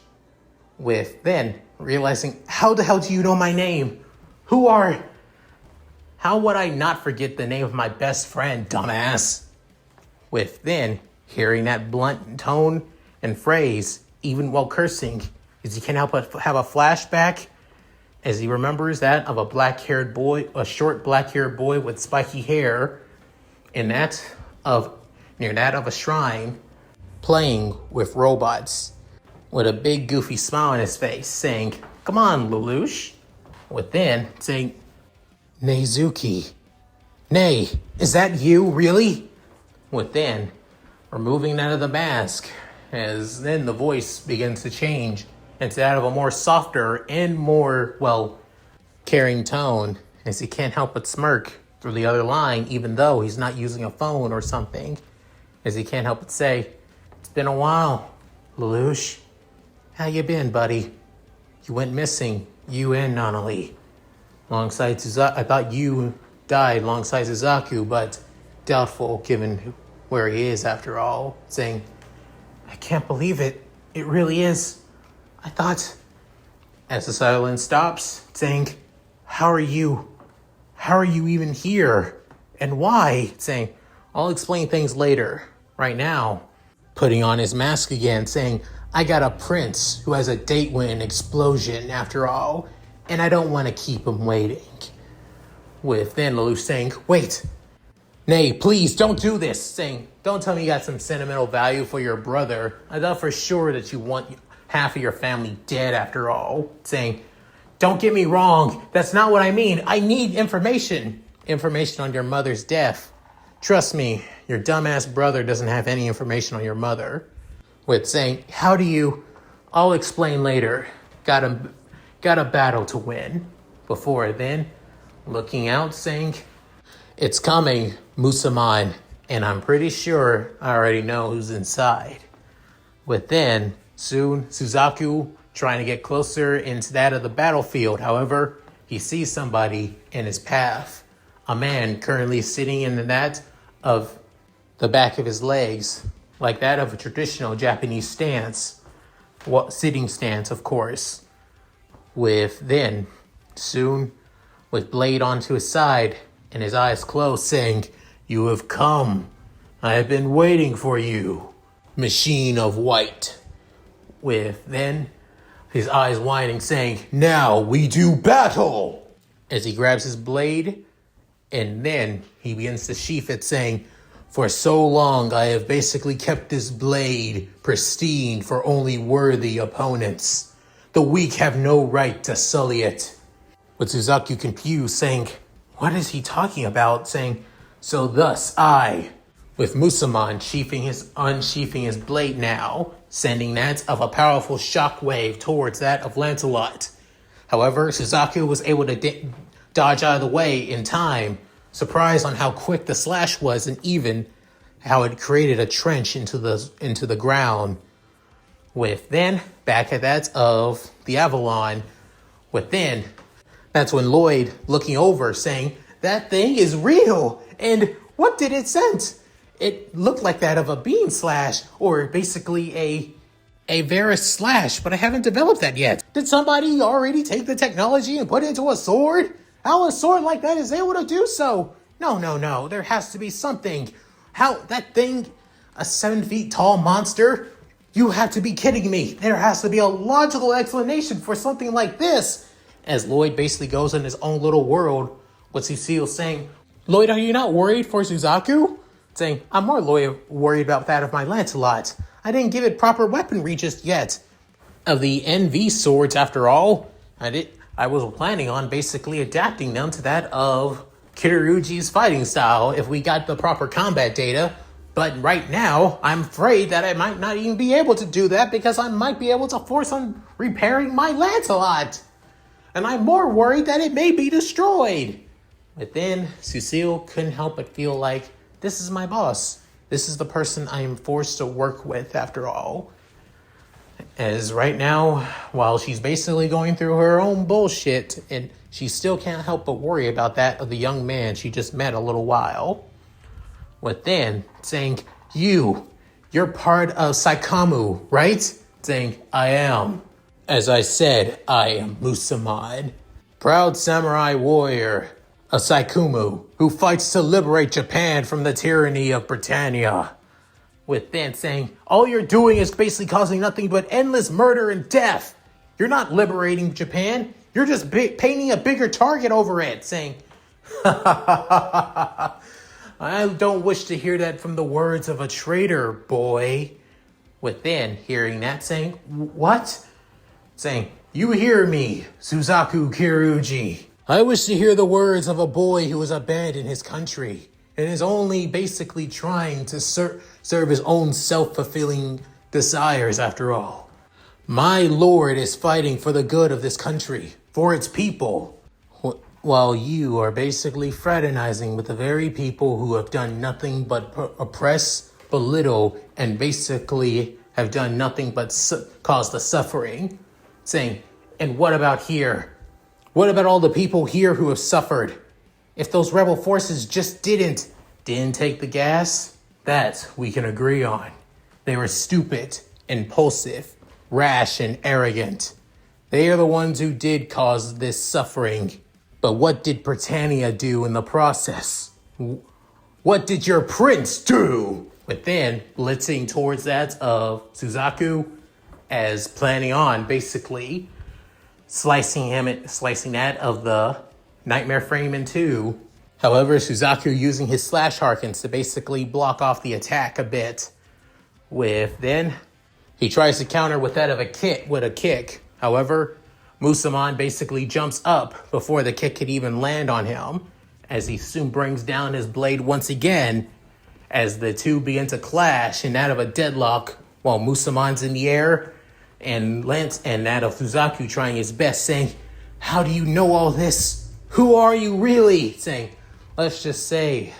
Speaker 1: With then realizing, how the hell do you know my name? How would I not forget the name of my best friend, dumbass? With then hearing that blunt tone and phrase, even while cursing, as he can't help but have a flashback as he remembers that of a short black-haired boy with spiky hair, and near that of a shrine, playing with robots, with a big goofy smile on his face, saying, come on, Lelouch. With then saying, Neizuki. Nay, is that you, really? With then removing that of the mask, as then the voice begins to change into that of a more softer and more, caring tone, as he can't help but smirk through the other line, even though he's not using a phone or something, as he can't help but say, it's been a while, Lelouch. How you been, buddy? You went missing, you and Nanali. Alongside Suzaku, I thought you died alongside Suzaku, but doubtful given where he is after all. Saying, I can't believe it. It really is. I thought... As the silence stops, saying, How are you even here? And why? Saying, I'll explain things later. Right now, putting on his mask again, saying, I got a prince who has a date with an explosion after all, and I don't want to keep him waiting. With then Lelouch saying, wait, nay, please don't do this. Saying, don't tell me you got some sentimental value for your brother. I thought for sure that you want half of your family dead after all. Saying, don't get me wrong, that's not what I mean. I need information. Information on your mother's death. Trust me, your dumbass brother doesn't have any information on your mother. With saying, how do you... I'll explain later. Got a battle to win. Before then, looking out, saying, it's coming, Musamon, and I'm pretty sure I already know who's inside. With then, soon, Suzaku trying to get closer into that of the battlefield. However, he sees somebody in his path. A man currently sitting in that of the back of his legs, like that of a traditional Japanese stance. Sitting stance, of course. With then, soon, with blade onto his side and his eyes closed, saying, you have come. I have been waiting for you. Machine of white. With then, his eyes widening, saying, now we do battle. As he grabs his blade, and then he begins to sheath it, saying, for so long I have basically kept this blade pristine for only worthy opponents. The weak have no right to sully it. With Suzaku confused, saying, what is he talking about? Saying, so thus I, with Musamon unsheathing his blade now, sending that of a powerful shockwave towards that of Lancelot. However, Suzaku was able to dodge out of the way in time, surprised on how quick the slash was and even how it created a trench into the ground. With then, back at that of the Avalon, with then, that's when Lloyd looking over saying, that thing is real. And what did it sense? It looked like that of a beam slash, or basically a Varus slash, but I haven't developed that yet. Did somebody already take the technology and put it into a sword? How a sword like that is able to do so? No. There has to be something. How that thing, a 7 feet tall monster? You have to be kidding me. There has to be a logical explanation for something like this. As Lloyd basically goes in his own little world, with Cecile saying, Lloyd, are you not worried for Suzaku? Saying, I'm more worried about that of my Lancelot. I didn't give it proper weaponry just yet. Of the NV swords, after all, I was planning on basically adapting them to that of Kiryuji's fighting style if we got the proper combat data. But right now, I'm afraid that I might not even be able to do that because I might be able to force on repairing my Lancelot. and I'm more worried that it may be destroyed. But then Cecile couldn't help but feel like, this is my boss. This is the person I am forced to work with after all. As right now, while she's basically going through her own bullshit, and she still can't help but worry about that of the young man she just met a little while. With then saying, you're part of Saikamu, right? Saying, I am. As I said, I am Musamon, proud samurai warrior, a Saikumu who fights to liberate Japan from the tyranny of Britannia. With then saying, all you're doing is basically causing nothing but endless murder and death. You're not liberating Japan. You're just painting a bigger target over it. Saying, I don't wish to hear that from the words of a traitor, boy. With then hearing that saying, what? Saying, you hear me, Suzaku Kiruji. I wish to hear the words of a boy who has abandoned his country and is only basically trying to serve his own self-fulfilling desires after all. My lord is fighting for the good of this country, for its people, while you are basically fraternizing with the very people who have done nothing but oppress, belittle, and basically have done nothing but cause the suffering. Saying, and what about here? What about all the people here who have suffered? If those rebel forces just didn't take the Geass, that we can agree on. They were stupid, impulsive, rash, and arrogant. They are the ones who did cause this suffering. But what did Britannia do in the process? What did your prince do? But then, blitzing towards that of Suzaku, as planning on basically slicing that of the nightmare frame in two. However, Suzaku using his slash harkens to basically block off the attack a bit. Then he tries to counter with that of a kick. However, Musamon basically jumps up before the kick could even land on him, as he soon brings down his blade once again, as the two begin to clash in that of a deadlock while Musamon's in the air, and Lance and that of Suzaku trying his best, saying, how do you know all this? Who are you really? Saying, let's just say,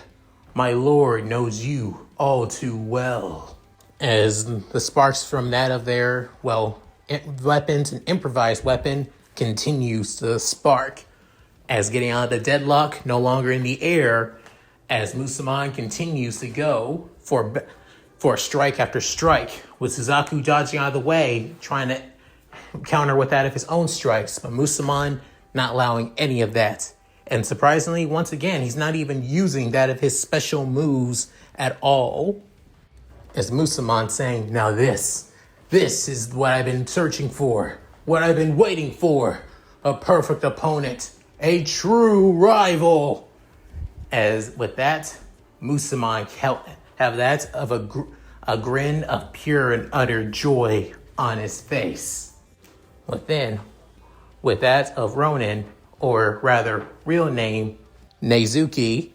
Speaker 1: my lord knows you all too well. As the sparks from that of their, weapons, an improvised weapon, continues to spark. As getting out of the deadlock, no longer in the air, as Musamon continues to go for strike after strike, with Suzaku dodging out of the way, trying to counter with that of his own strikes, but Musamon not allowing any of that. And surprisingly, once again, he's not even using that of his special moves at all. As Musamon saying, now this is what I've been searching for, what I've been waiting for, a perfect opponent, a true rival. As with that, Musamon have that of a grin of pure and utter joy on his face. With that of Ronin, or rather real name, Nezuki,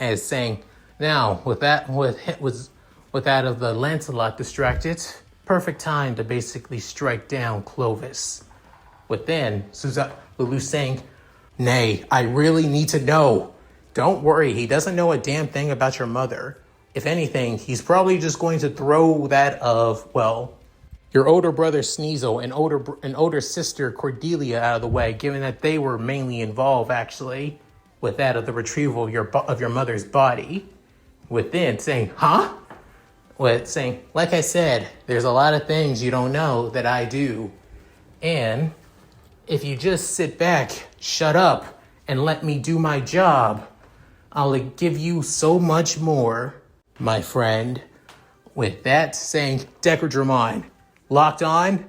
Speaker 1: as saying, now with that of the Lancelot distracted, perfect time to basically strike down Clovis. Lulu saying, nay, I really need to know. Don't worry, he doesn't know a damn thing about your mother. If anything, he's probably just going to throw that of, your older brother Sneasel and older sister Cordelia out of the way, given that they were mainly involved, actually, with that of the retrieval of your mother's body. Saying, huh? Saying, like I said, there's a lot of things you don't know that I do. And if you just sit back, shut up, and let me do my job, I'll give you so much more, my friend. With that, saying, Decadramon, locked on.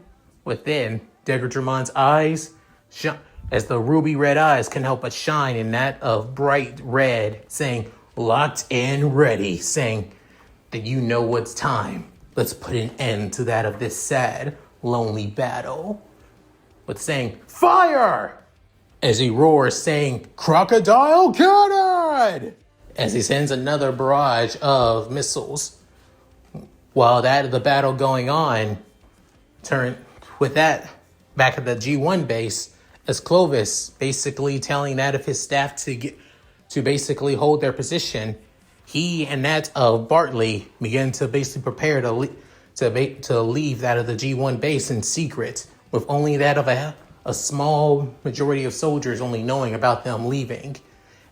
Speaker 1: Decadramon's eyes, as the ruby red eyes can help but shine in that of bright red, saying, locked and ready, saying that you know what's time. Let's put an end to that of this sad, lonely battle. With saying, fire! As he roars, saying, crocodile cannon! As he sends another barrage of missiles. While that of the battle going on, back at the G1 base, as Clovis basically telling that of his staff to basically hold their position, he and that of Bartley begin to basically prepare to leave that of the G1 base in secret, with only that of a small majority of soldiers only knowing about them leaving,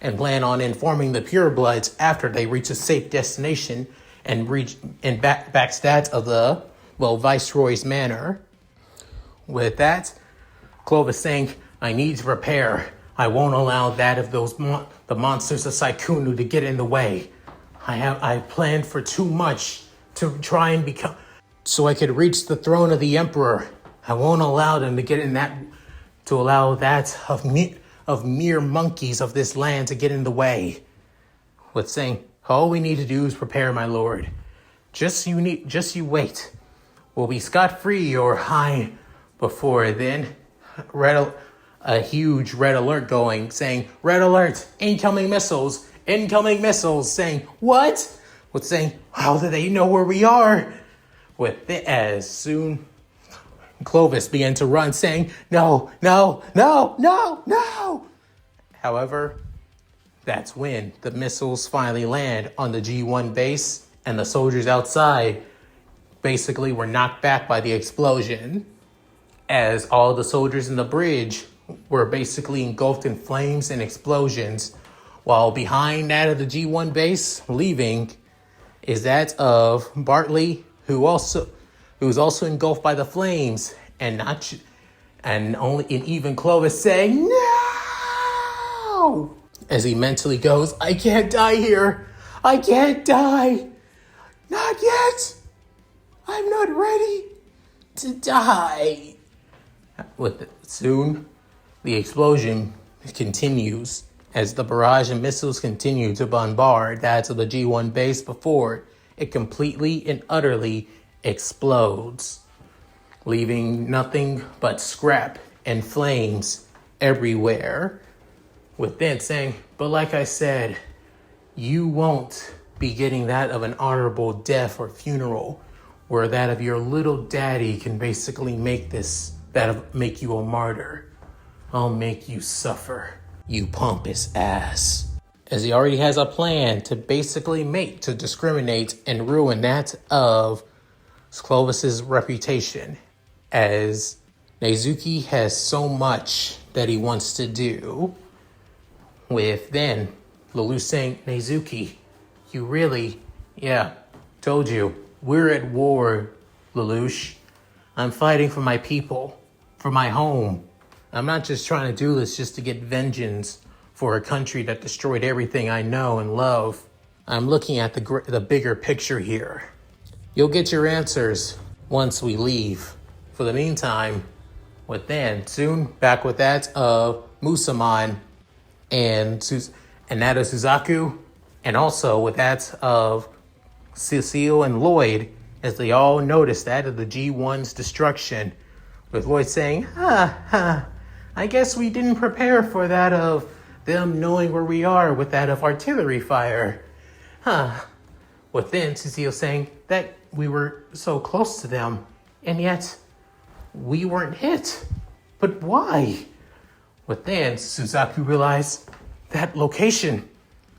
Speaker 1: and plan on informing the purebloods after they reach a safe destination and back that of the Viceroy's manor. With that, Clovis saying, "I need to prepare. I won't allow that of the monsters of Saikunu to get in the way. I planned for too much to try and become, so I could reach the throne of the Emperor. I won't allow them to get in that, to allow that of mere monkeys of this land to get in the way." With saying, "All we need to do is prepare, my lord. Just you wait. We'll be scot-free or high before then." A huge red alert going, saying, "Red alert, incoming missiles, saying, "What?" With saying, "How do they know where we are?" With it, as soon Clovis began to run, saying, "No, no, no, no, no." However, that's when the missiles finally land on the G1 base, and the soldiers outside basically were knocked back by the explosion, as all the soldiers in the bridge were basically engulfed in flames and explosions, while behind that of the G1 base leaving is that of Bartley, who was also engulfed by the flames, and even Clovis saying, "No!" as he mentally goes, "I can't die here. I can't die. Not yet. I'm not ready to die." Soon, the explosion continues as the barrage of missiles continue to bombard that of the G1 base before it completely and utterly explodes, leaving nothing but scrap and flames everywhere. With then saying, "But like I said, you won't be getting that of an honorable death or funeral, where that of your little daddy can basically make you a martyr. I'll make you suffer, you pompous ass." As he already has a plan to basically to discriminate and ruin that of Clovis's reputation, as Nezuki has so much that he wants to do. With then Lelouch saying, "Nezuki, told you, we're at war, Lelouch. I'm fighting for my people, for my home. I'm not just trying to do this just to get vengeance for a country that destroyed everything I know and love. I'm looking at the bigger picture here. You'll get your answers once we leave. For the meantime," soon back with that of Musamon and that of Suzaku, and also with that of Cecile and Lloyd, as they all notice that of the G1's destruction, with Lloyd saying, "I guess we didn't prepare for that of them knowing where we are with that of artillery fire. With then Cecile saying that we were so close to them, and yet we weren't hit. But why?" With then Suzaku realized that location,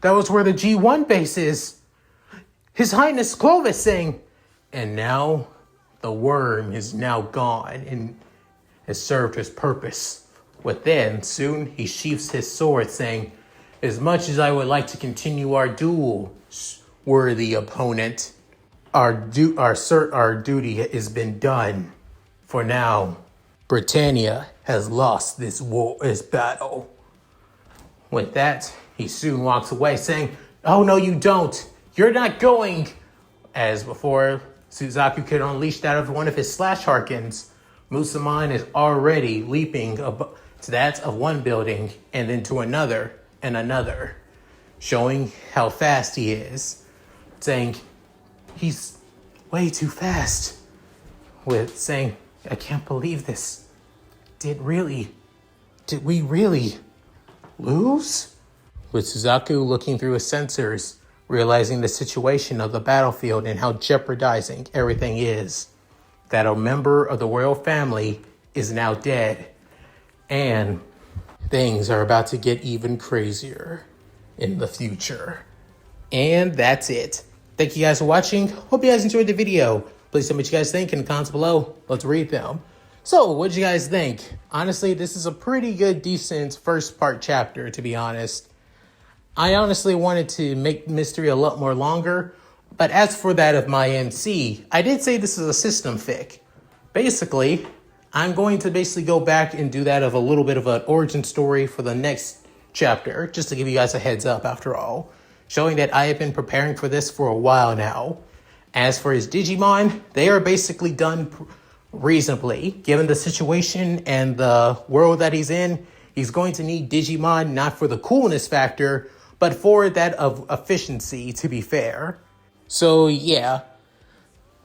Speaker 1: that was where the G1 base is. His Highness Clovis saying, and now the worm is now gone and has served his purpose. With then, soon he sheaths his sword saying, "As much as I would like to continue our duel, worthy opponent, our duty has been done. For now, Britannia has lost this battle." With that, he soon walks away saying, "Oh no, you don't. You're not going." As before, Suzaku could unleash that of one of his slash harkens, Musamon is already leaping to that of one building and then to another and another, showing how fast he is, saying, "He's way too fast." With saying, "I can't believe this. Did we really lose?" With Suzaku looking through his sensors, realizing the situation of the battlefield and how jeopardizing everything is, that a member of the royal family is now dead, And things are about to get even crazier in the future. And that's it. Thank you guys for watching. Hope you guys enjoyed the video. Please tell me what you guys think in the comments below. Let's read them. So, what did you guys think? Honestly, this is a pretty good, decent first part chapter, to be honest. I honestly wanted to make mystery a lot more longer, but as for that of my MC, I did say this is a system fic. Basically, I'm going to go back and do that of a little bit of an origin story for the next chapter, just to give you guys a heads up after all, showing that I have been preparing for this for a while now. As for his Digimon, they are basically done reasonably. Given the situation and the world that he's in, he's going to need Digimon not for the coolness factor, but for that of efficiency, to be fair. So yeah,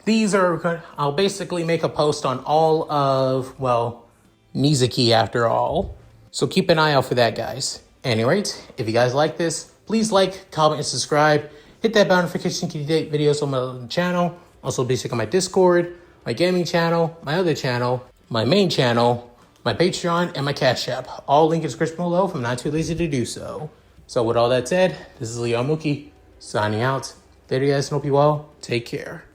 Speaker 1: I'll basically make a post on all of, well, Mizuki after all. So keep an eye out for that, guys. Anyways, if you guys like this, please like, comment, and subscribe. Hit that bell notification to get videos on my channel. Also, please check out my Discord, my gaming channel, my other channel, my main channel, my Patreon, and my Cash App. All link in the description below if I'm not too lazy to do so. So with all that said, this is Leon Mookie signing out. Later, guys, and hope you all take care.